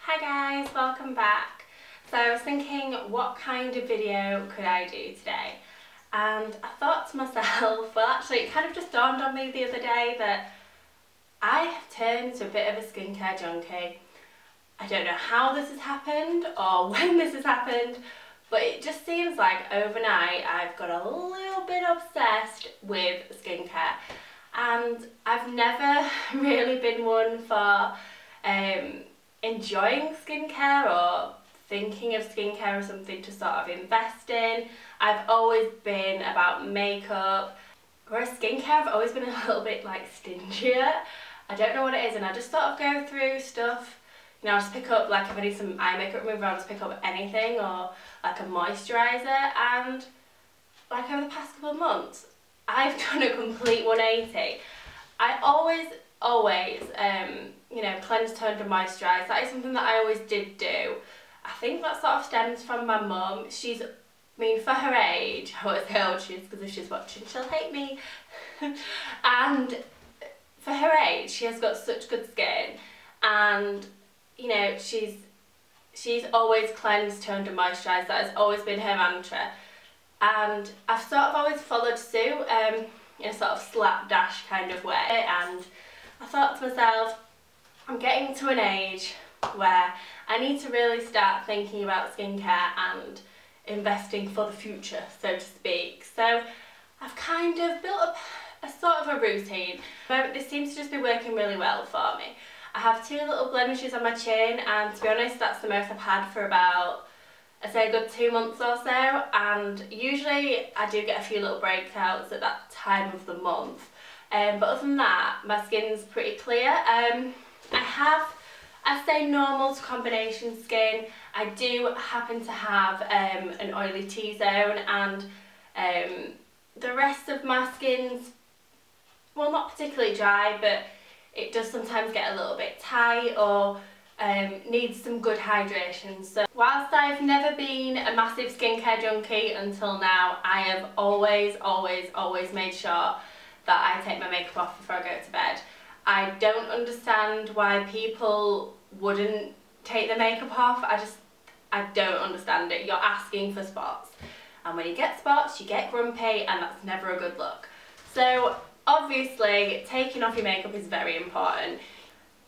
Hi guys, welcome back. So I was thinking, what kind of video could I do today? And I thought to myself, well actually it kind of just dawned on me the other day that I have turned to a bit of a skincare junkie. I don't know how this has happened or when this has happened, but it just seems like overnight I've got a little bit obsessed with skincare. And I've never really been one for enjoying skincare or thinking of skincare as something to sort of invest in. I've always been about makeup, whereas skincare I've always been a little bit like stingier. I don't know what it is, and I just sort of go through stuff. You know, I'll just pick up, like if I need some eye makeup remover, I'll just pick up anything, or like a moisturiser, and like over the past couple of months I've done a complete 180. I always, you know, cleanse, tone and moisturise. That is something that I always did do. I think that sort of stems from my mum. She's, I mean, for her age, I won't say how old she is because if she's watching she'll hate me. And for her age, she has got such good skin, and you know, she's always cleansed, toned and moisturised. That has always been her mantra. And I've sort of always followed suit in a sort of slapdash kind of way, and I thought to myself, I'm getting to an age where I need to really start thinking about skincare and investing for the future, so to speak. So I've kind of built up a sort of a routine. This seems to just be working really well for me. I have two little blemishes on my chin, and to be honest that's the most I've had for about, I'd say a good 2 months or so, and usually I do get a few little breakouts at that time of the month. But other than that, my skin's pretty clear. I'd say normal to combination skin. I do happen to have an oily T-zone, and the rest of my skin's, well, not particularly dry, but it does sometimes get a little bit tight or needs some good hydration. So whilst I've never been a massive skincare junkie until now, I have always made sure that I take my makeup off before I go to bed. I don't understand why people wouldn't take the makeup off. I don't understand it. You're asking for spots, and when you get spots you get grumpy, and that's never a good look. So obviously taking off your makeup is very important.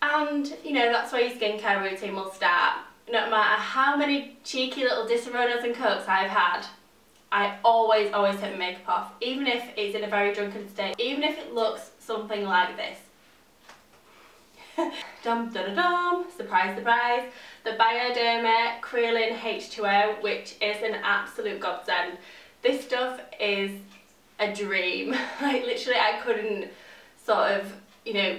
And you know, that's where your skincare routine will start. No matter how many cheeky little Disaronnas and cokes I've had, I always take my makeup off, even if it's in a very drunken state, even if it looks something like this. Dum da da dum, surprise surprise, the Bioderma Crealine H20, which is an absolute godsend. This stuff is a dream. Like literally I couldn't sort of, you know,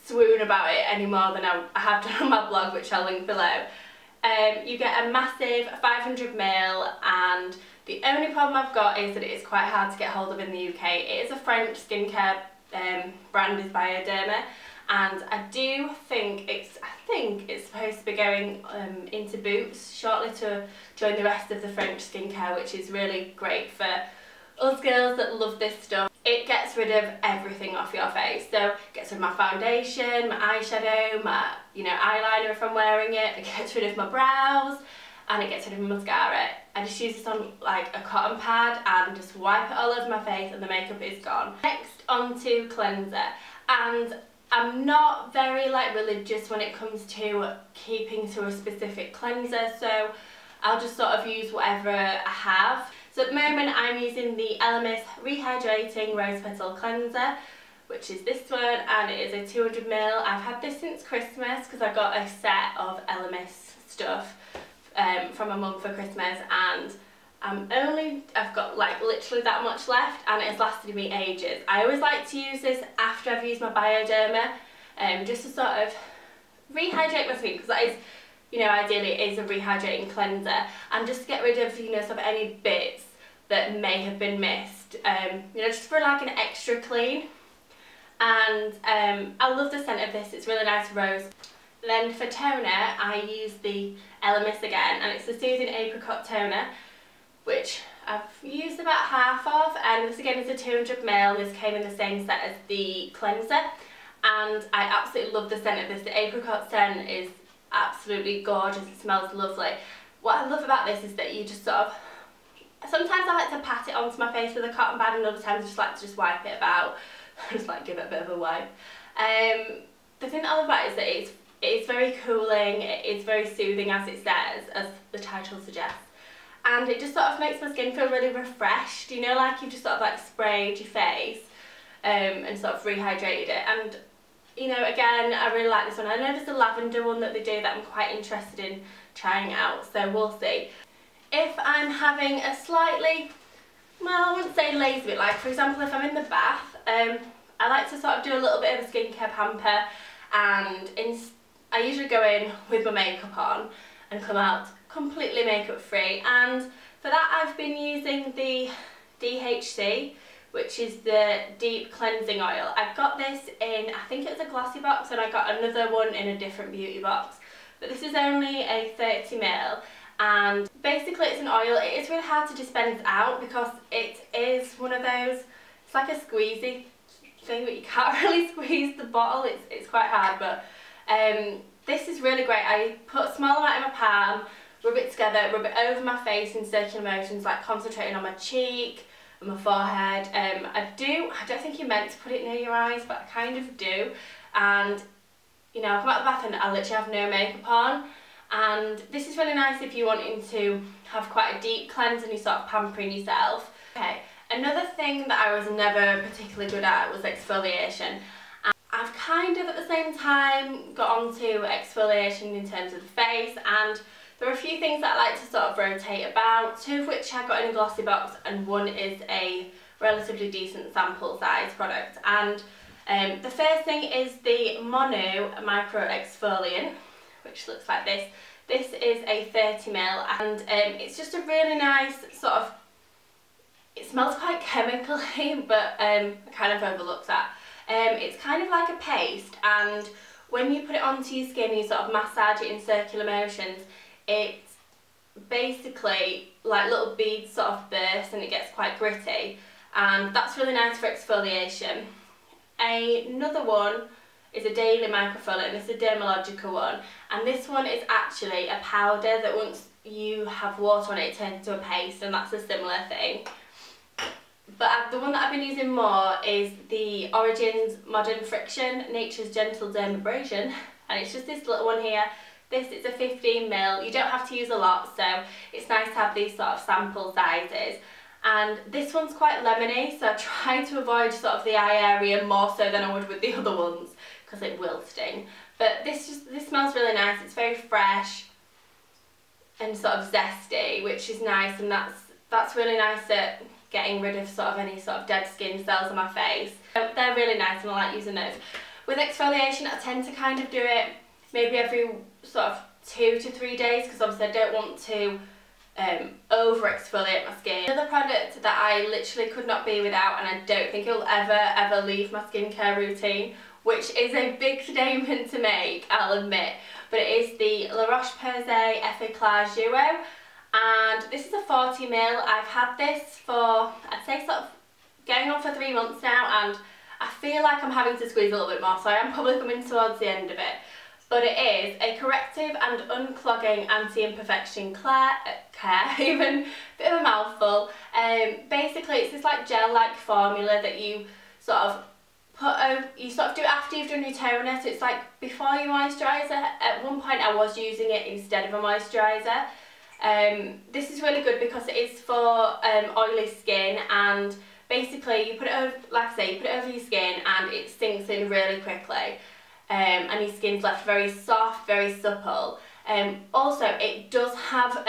swoon about it any more than I have done on my blog, which I'll link below. You get a massive 500ml, and the only problem I've got is that it is quite hard to get hold of in the UK. It is a French skincare brand, is Bioderma, and I think it's supposed to be going into Boots shortly to join the rest of the French skincare, which is really great for us girls that love this stuff. It gets rid of everything off your face. So it gets rid of my foundation, my eyeshadow, my eyeliner if I'm wearing it. It gets rid of my brows, and it gets rid of my mascara. I just use this on like a cotton pad and just wipe it all over my face, and the makeup is gone. Next, onto cleanser, and I'm not very like religious when it comes to keeping to a specific cleanser, so I'll just sort of use whatever I have. So at the moment I'm using the Elemis Reyhdrating Rosepetal cleanser, which is this one, and it is a 200ml. I've had this since Christmas because I got a set of Elemis stuff from my mum for Christmas, and I've got like literally that much left, and it has lasted me ages. I always like to use this after I've used my Bioderma, just to sort of rehydrate my skin, because that is, you know, ideally it is a rehydrating cleanser, and just to get rid of, you know, sort of any bits that may have been missed, you know, just for like an extra clean. And I love the scent of this, it's really nice rose. Then for toner I use the Elemis again, and it's the Soothing Apricot toner, which I've used about half of, and this again is a 200ml, and this came in the same set as the cleanser, and I absolutely love the scent of this. The apricot scent is absolutely gorgeous. It smells lovely. What I love about this is that you just sort of, sometimes I like to pat it onto my face with a cotton pad, and other times I just like to just wipe it about. Just like give it a bit of a wipe. The thing that I love about it is that it's very cooling, it's very soothing, as it says, as the title suggests. And it just sort of makes my skin feel really refreshed, you know, like you've just sort of like sprayed your face and sort of rehydrated it. And, you know, again, I really like this one. I know there's a lavender one that they do that I'm quite interested in trying out, so we'll see. If I'm having a slightly, well, I wouldn't say lazy bit, like for example if I'm in the bath, I like to sort of do a little bit of a skincare pamper, and I usually go in with my makeup on and come out completely makeup free, and for that I've been using the DHC, which is the Deep Cleansing Oil. I got this in, I think it was a glossy box, and I got another one in a different beauty box, but this is only a 30ml. And basically it's an oil. It is really hard to dispense out because it is one of those, it's like a squeezy thing, but you can't really squeeze the bottle. It's quite hard, but this is really great. I put a small amount in my palm, rub it together, rub it over my face in circular motions, like concentrating on my cheek and my forehead. I don't think you're meant to put it near your eyes, but I kind of do. And you know, I come out of the bath and I literally have no makeup on. And this is really nice if you're wanting to have quite a deep cleanse and you're sort of pampering yourself. Okay, another thing that I was never particularly good at was exfoliation. And I've kind of at the same time got onto exfoliation in terms of the face, and there are a few things that I like to sort of rotate about, two of which I got in a glossy box and one is a relatively decent sample size product. And the first thing is the Monu Micro Exfoliant, which looks like this. This is a 30ml, and it's just a really nice sort of, it smells quite chemically, but I kind of overlooked that. It's kind of like a paste, and when you put it onto your skin, you sort of massage it in circular motions, it basically, like little beads sort of burst and it gets quite gritty, and that's really nice for exfoliation. Another one is a daily microfoilant, and this is a Dermalogica one, and this one is actually a powder that once you have water on it, it turns into a paste, and that's a similar thing. But the one that I've been using more is the Origins Modern Friction Nature's Gentle Dermabrasion, and it's just this little one here. This is a 15ml, you don't have to use a lot, so it's nice to have these sort of sample sizes. And this one's quite lemony, so I try to avoid sort of the eye area more so than I would with the other ones, because it will sting. But this smells really nice. It's very fresh and sort of zesty, which is nice, and that's really nice at getting rid of sort of any sort of dead skin cells on my face. So they're really nice and I like using those. With exfoliation, I tend to kind of do it maybe every sort of 2 to 3 days, because obviously I don't want to over exfoliate my skin. Another product that I literally could not be without, and I don't think it'll ever leave my skincare routine, which is a big statement to make, I'll admit, but it is the Roche-Posay Effaclar Duo, and this is a 40ml. I've had this for, I'd say sort of going on for 3 months now, and I feel like I'm having to squeeze a little bit more, so I am probably coming towards the end of it. But it is a corrective and unclogging anti-imperfection care, even a bit of a mouthful. Basically it's this like gel-like formula that you sort of you sort of do after you've done your toner, so it's like before your moisturiser. At one point I was using it instead of a moisturiser. This is really good because it is for oily skin, and basically you put it over, like I say, you put it over your skin and it sinks in really quickly. And your skin's left very soft, very supple. Also, it does have,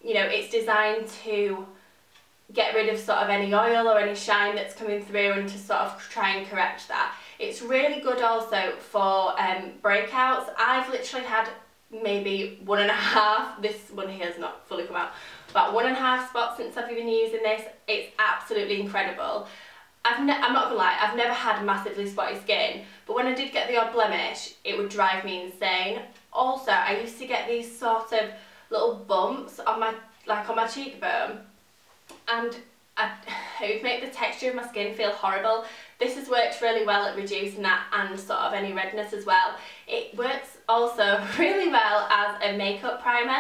you know, it's designed to get rid of sort of any oil or any shine that's coming through, and to sort of try and correct that. It's really good also for breakouts. I've literally had maybe 1.5, this one here has not fully come out, about 1.5 spots since I've been using this. It's absolutely incredible. I'm not gonna lie, I've never had massively spotty skin, but when I did get the odd blemish, it would drive me insane. Also, I used to get these sort of little bumps on my cheekbone, and it would make the texture of my skin feel horrible. This has worked really well at reducing that and sort of any redness as well. It works also really well as a makeup primer.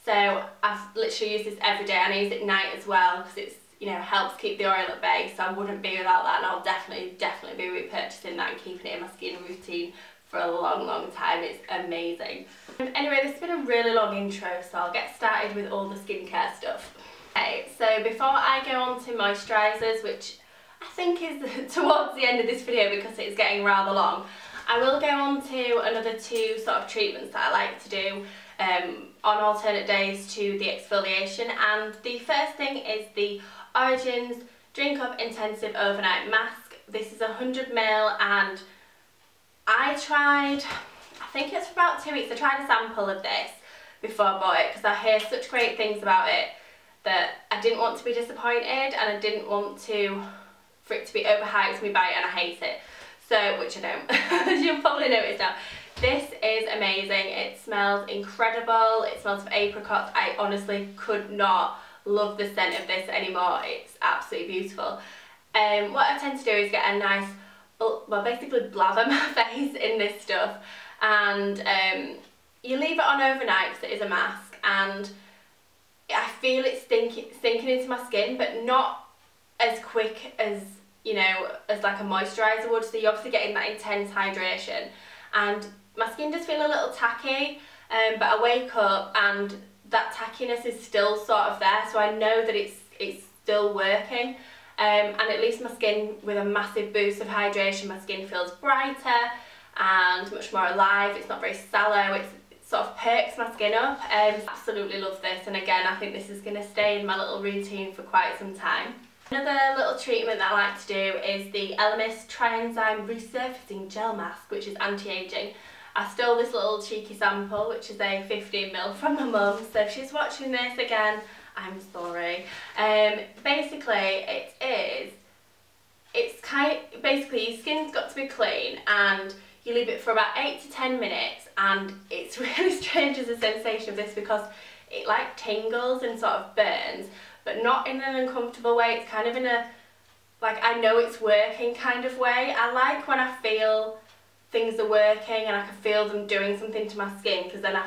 So I've literally used this every day, and I use it at night as well because it's, you know, helps keep the oil at bay, so I wouldn't be without that, and I'll definitely be repurchasing that and keeping it in my skin routine for a long time. It's amazing. Anyway, this has been a really long intro, so I'll get started with all the skincare stuff. Okay, so before I go on to moisturisers, which I think is towards the end of this video because it's getting rather long, I will go on to another two sort of treatments that I like to do on alternate days to the exfoliation. And the first thing is the Origins Drink Up Intensive Overnight Mask. This is 100ml, and I think it's for about 2 weeks, I tried a sample of this before I bought it because I hear such great things about it that I didn't want to be disappointed, and I didn't want for it to be overhyped me buy it and I hate it. So, which I don't. You'll probably notice now. This is amazing. It smells incredible. It smells of apricots. I honestly could not love the scent of this anymore. It's absolutely beautiful. What I tend to do is get a nice, well, basically blather my face in this stuff, and you leave it on overnight because it is a mask, and I feel it sinking into my skin, but not as quick as, you know, as like a moisturiser would. So you're obviously getting that intense hydration, and my skin does feel a little tacky, but I wake up and that tackiness is still sort of there, so I know that it's still working, and it leaves my skin with a massive boost of hydration. My skin feels brighter and much more alive. It's not very sallow. It sort of perks my skin up. Absolutely love this, and again I think this is going to stay in my little routine for quite some time. Another little treatment that I like to do is the Elemis Tri-Enzyme Resurfacing Gel Mask, which is anti-aging. I stole this little cheeky sample, which is a 15ml from my mum, so if she's watching this again, I'm sorry. Basically basically your skin's got to be clean, and you leave it for about 8 to 10 minutes, and it's really strange as a sensation of this because it like tingles and sort of burns, but not in an uncomfortable way. It's kind of in a, like, I know it's working kind of way. I like when I feel things are working and I can feel them doing something to my skin, because then I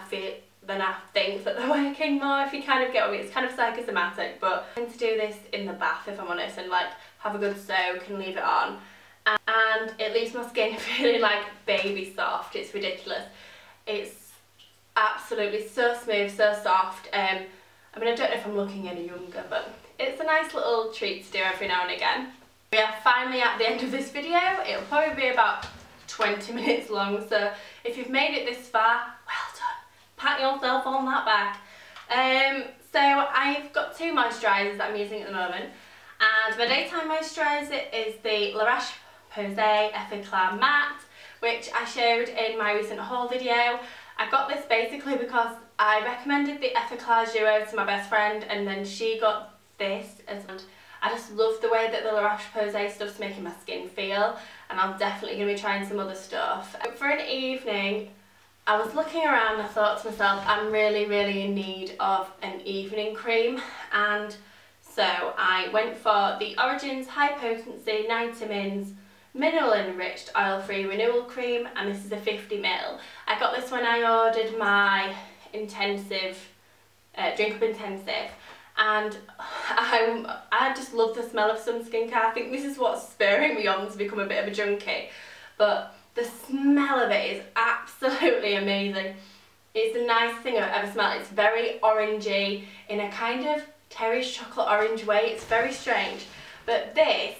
think that they're working more, if you kind of get what I mean. It's kind of psychosomatic, but I tend to do this in the bath, if I'm honest, and like have a good soak and leave it on, and it leaves my skin feeling like baby soft. It's ridiculous. It's absolutely so smooth, so soft. I mean, I don't know if I'm looking any younger, but it's a nice little treat to do every now and again. We are finally at the end of this video. It'll probably be about 20 minutes long, so if you've made it this far, well done. Pat yourself on that back. So I've got two moisturisers that I'm using at the moment, and my daytime moisturiser is the Roche-Posay Effaclar Mat, which I showed in my recent haul video. I got this basically because I recommended the Effaclar Duo to my best friend, and then she got this, and I just love the way that the Roche-Posay stuff's making my skin feel, and I'm definitely going to be trying some other stuff. For an evening, I was looking around and I thought to myself, I'm really in need of an evening cream, and so I went for the Origins High Potency 90mins Mineral Enriched Oil-Free Renewal Cream, and this is a 50ml. I got this when I ordered my intensive, Drink Up Intensive, and I just love the smell of some skincare. I think this is what's spurring me on to become a bit of a junkie, but the smell of it is absolutely amazing. It's the nicest thing I've ever smelled. It's very orangey in a kind of Terry's chocolate orange way. It's very strange, but this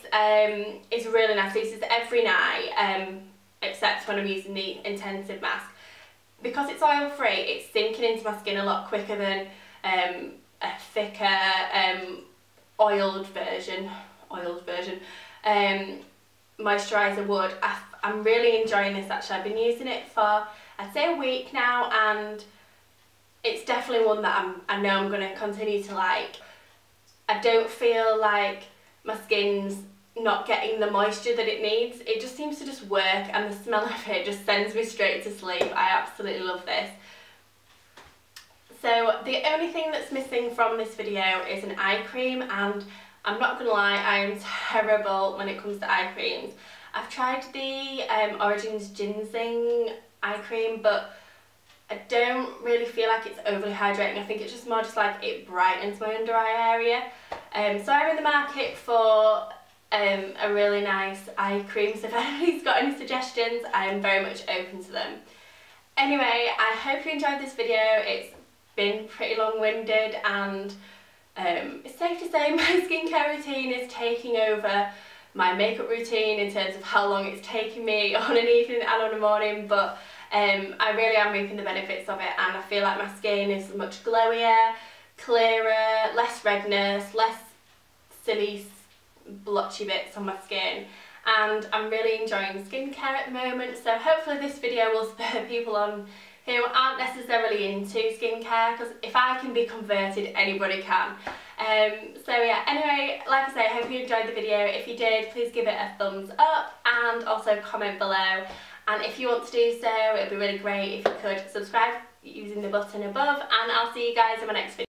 is really nice. This is every night, except when I'm using the intensive mask. Because it's oil free, it's sinking into my skin a lot quicker than a thicker oiled version moisturiser would. I'm really enjoying this actually. I've been using it for, I'd say, a week now, and it's definitely one that I know I'm going to continue to like. I don't feel like my skin's not getting the moisture that it needs. It just seems to just work, and the smell of it just sends me straight to sleep. I absolutely love this. So the only thing that's missing from this video is an eye cream, and I'm not gonna lie, I am terrible when it comes to eye creams. I've tried the Origins Ginseng eye cream, but I don't really feel like it's overly hydrating. I think it's just more just like it brightens my under eye area. So I'm in the market for a really nice eye cream, so if anybody's got any suggestions, I'm very much open to them. Anyway, I hope you enjoyed this video. It's been pretty long-winded, and it's safe to say my skincare routine is taking over my makeup routine in terms of how long it's taking me on an evening and on a morning, but I really am reaping the benefits of it, and I feel like my skin is much glowier, clearer, less redness, less silly blotchy bits on my skin, and I'm really enjoying skincare at the moment. So hopefully this video will spur people on who aren't necessarily into skincare, because if I can be converted, anybody can. So yeah, anyway, like I say, I hope you enjoyed the video. If you did, please give it a thumbs up and also comment below. And if you want to do so, it would be really great if you could subscribe using the button above, and I'll see you guys in my next video.